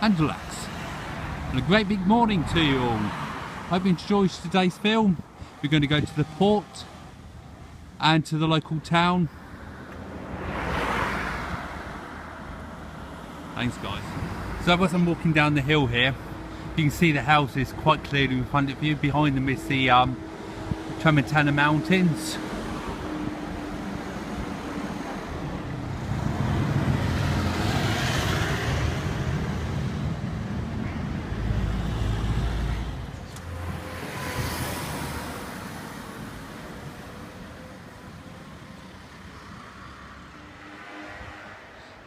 Andratx, and a great big morning to you all. Hope you enjoyed today's film. We're going to go to the port and to the local town. Thanks guys. So as I'm walking down the hill here, you can see the houses quite clearly in front of you. Behind them is the Tramontana Mountains.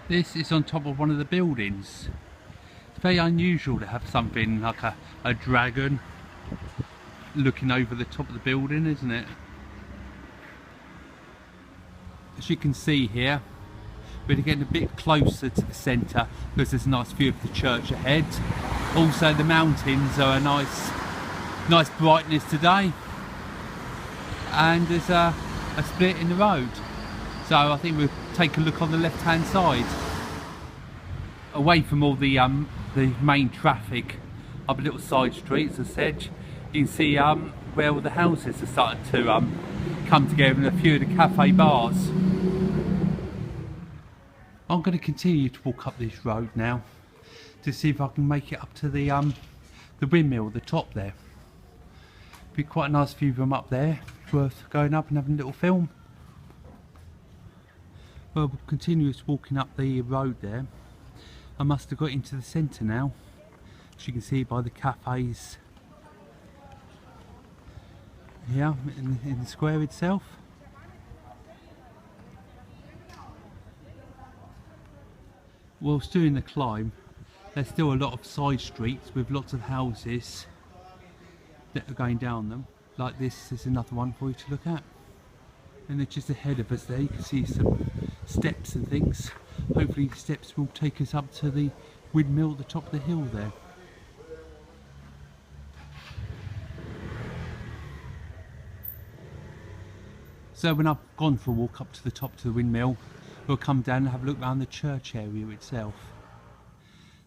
This is on top of one of the buildings. It's very unusual to have something like a dragon looking over the top of the building, isn't it? As you can see here, we're getting a bit closer to the centre because there's a nice view of the church ahead. Also the mountains are a nice brightness today, and there's a split in the road. So I think we'll take a look on the left hand side, away from all the main traffic, up a little side street. As I said, you can see where all the houses are starting to come together, and a few of the cafe bars. I'm going to continue to walk up this road now to see if I can make it up to the windmill, the top there. Be quite a nice view from up there. It's worth going up and having a little film. Well, we'll continue walking up the road there. I must have got into the centre now, as you can see by the cafes here in the square itself. Whilst doing the climb, there's still a lot of side streets with lots of houses that are going down them. Like this is another one for you to look at. And they're just ahead of us there, you can see some steps and things. Hopefully the steps will take us up to the windmill at the top of the hill there. So when I've gone for a walk up to the top to the windmill, we'll come down and have a look around the church area itself.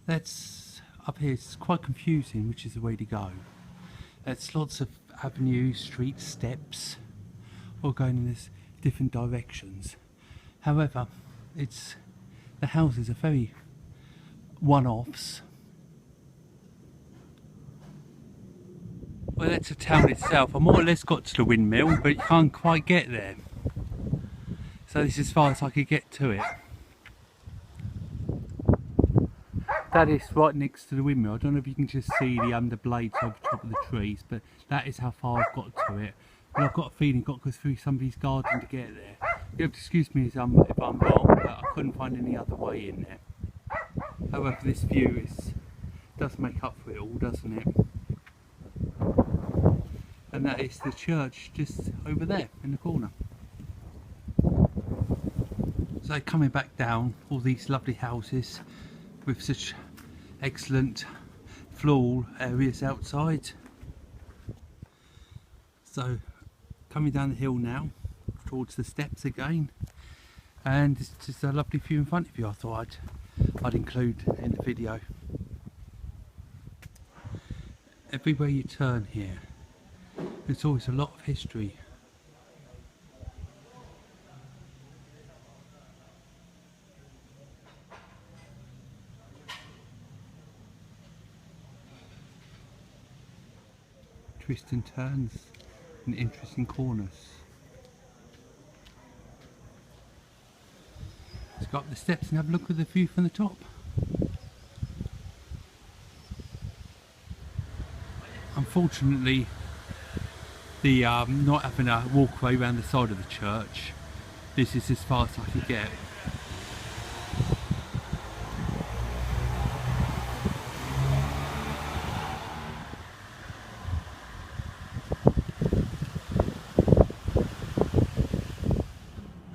That's up here, it's quite confusing which is the way to go. There's lots of avenues, streets, steps, all going in this different directions. However, the houses are very one-offs. Well, that's the town itself. I more or less got to the windmill, but you can't quite get there. So this is as far as I could get to it. That is right next to the windmill. I don't know if you can just see the blades over top of the trees, but that is how far I've got to it. And I've got a feeling I've got to go through somebody's garden to get there. You have to excuse me if I'm wrong, but I couldn't find any other way in there. However, this view does make up for it all, doesn't it? And that is the church just over there in the corner. So coming back down, all these lovely houses with such excellent floral areas outside. So coming down the hill now towards the steps again, and it's just a lovely view in front of you. I thought I'd include in the video. Everywhere you turn here, there's always a lot of history. Twists and turns and interesting corners. Let's go up the steps and have a look at the view from the top. Unfortunately, the not having a walkway around the side of the church, this is as far as I could get.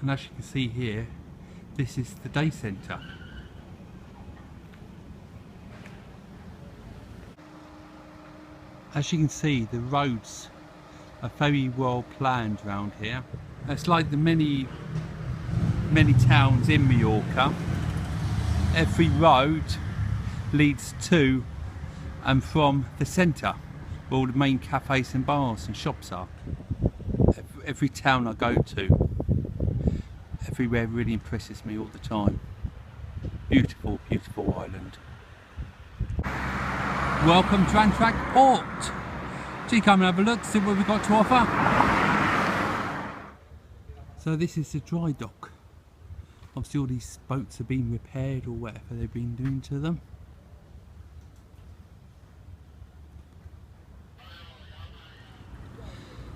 And as you can see here, this is the day centre. As you can see, the roads are very well planned around here. It's like the many towns in Mallorca. Every road leads to and from the centre, where all the main cafes and bars and shops are. Every town I go to, everywhere really impresses me all the time. Beautiful, beautiful island. Welcome to Andratx Port. So you come and have a look, see what we've got to offer. So this is the dry dock. Obviously all these boats are being repaired or whatever they've been doing to them.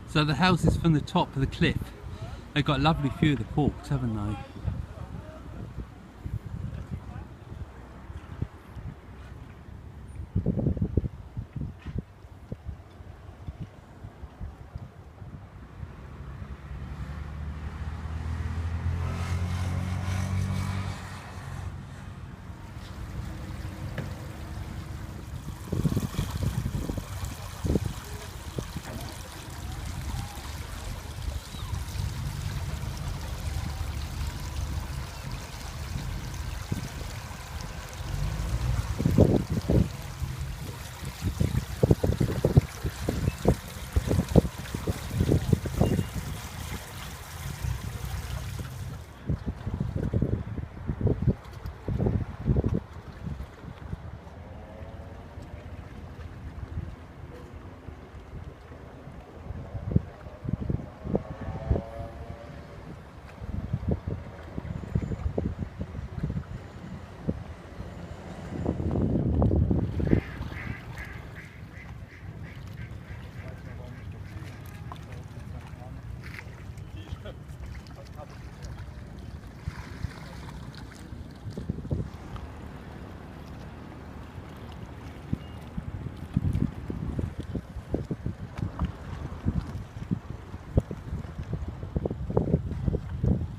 So the houses from the top of the cliff, they've got a lovely view of the ports, haven't they?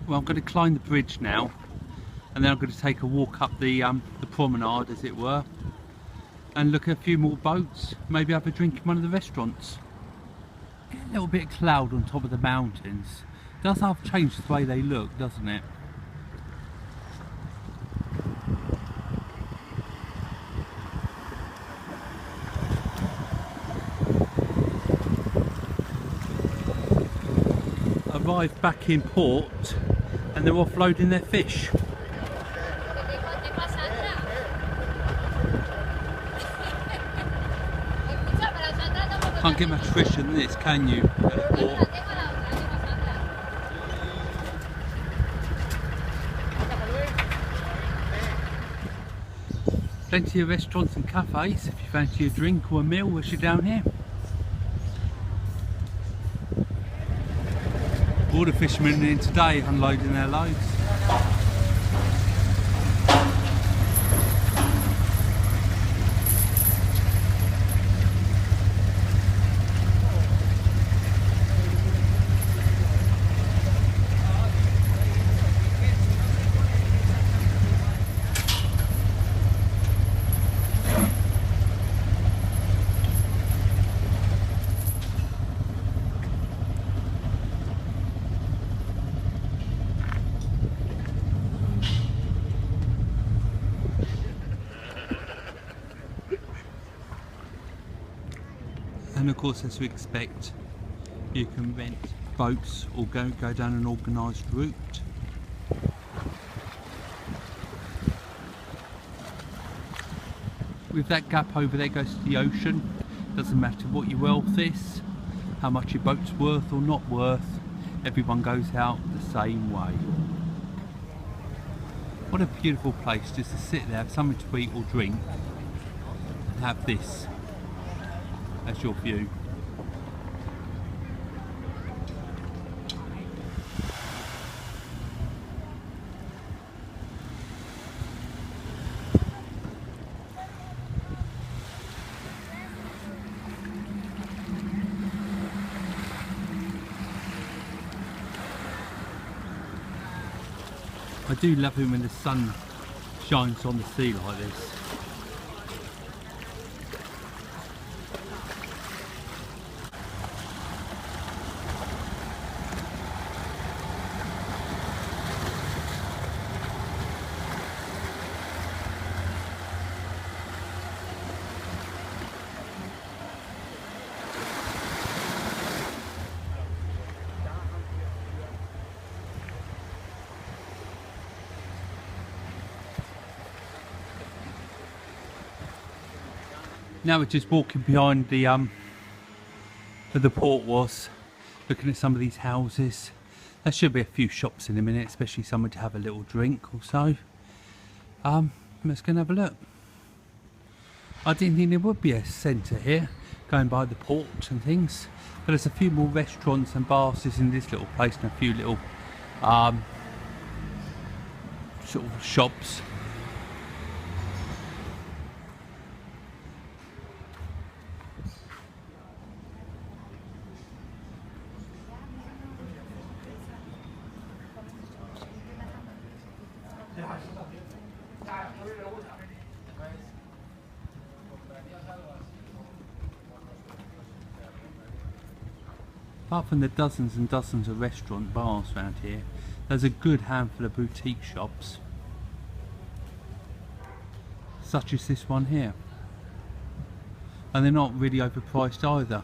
Well, I'm going to climb the bridge now, and then I'm going to take a walk up the promenade, as it were, and look at a few more boats, maybe have a drink in one of the restaurants. Get a little bit of cloud on top of the mountains. Does have changed the way they look, doesn't it? Arrived back in port and they're offloading their fish. Can't get much fresher than this, can you? Plenty of restaurants and cafes if you fancy a drink or a meal whilst you're down here. All the fishermen are in today unloading their loads. And of course, as we expect, you can rent boats or go down an organised route. With that gap over there goes to the ocean. Doesn't matter what your wealth is, how much your boat's worth or not worth, everyone goes out the same way. What a beautiful place just to sit there, have something to eat or drink, and have this as your view. I do love it when the sun shines on the sea like this. Now we're just walking behind the where the port was, looking at some of these houses. There should be a few shops in a minute, especially somewhere to have a little drink or so. Let's go and have a look. I didn't think there would be a centre here, going by the port and things. But there's a few more restaurants and bars in this little place, and a few little sort of shops. Apart from the dozens and dozens of restaurant bars around here, there's a good handful of boutique shops, such as this one here, and they're not really overpriced either.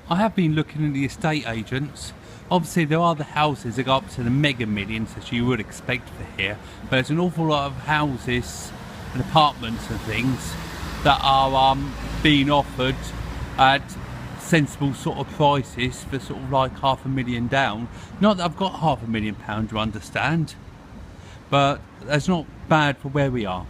I have been looking at the estate agents. Obviously there are the houses that go up to the mega millions, as you would expect for here, but there's an awful lot of houses and apartments and things that are being offered at sensible sort of prices for sort of like £500,000 down. Not that I've got £500,000, you understand, but that's not bad for where we are.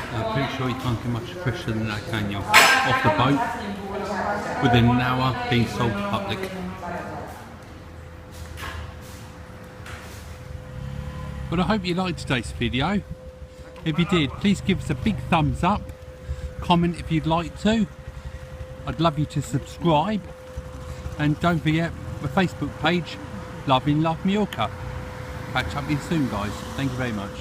I'm pretty sure you can't get much fresher than that, can you? Off the boat, within an hour, being sold to public. But I hope you liked today's video. If you did, please give us a big thumbs up, comment if you'd like to. I'd love you to subscribe, and don't forget the Facebook page, Love in Mallorca. Catch up with you soon, guys. Thank you very much.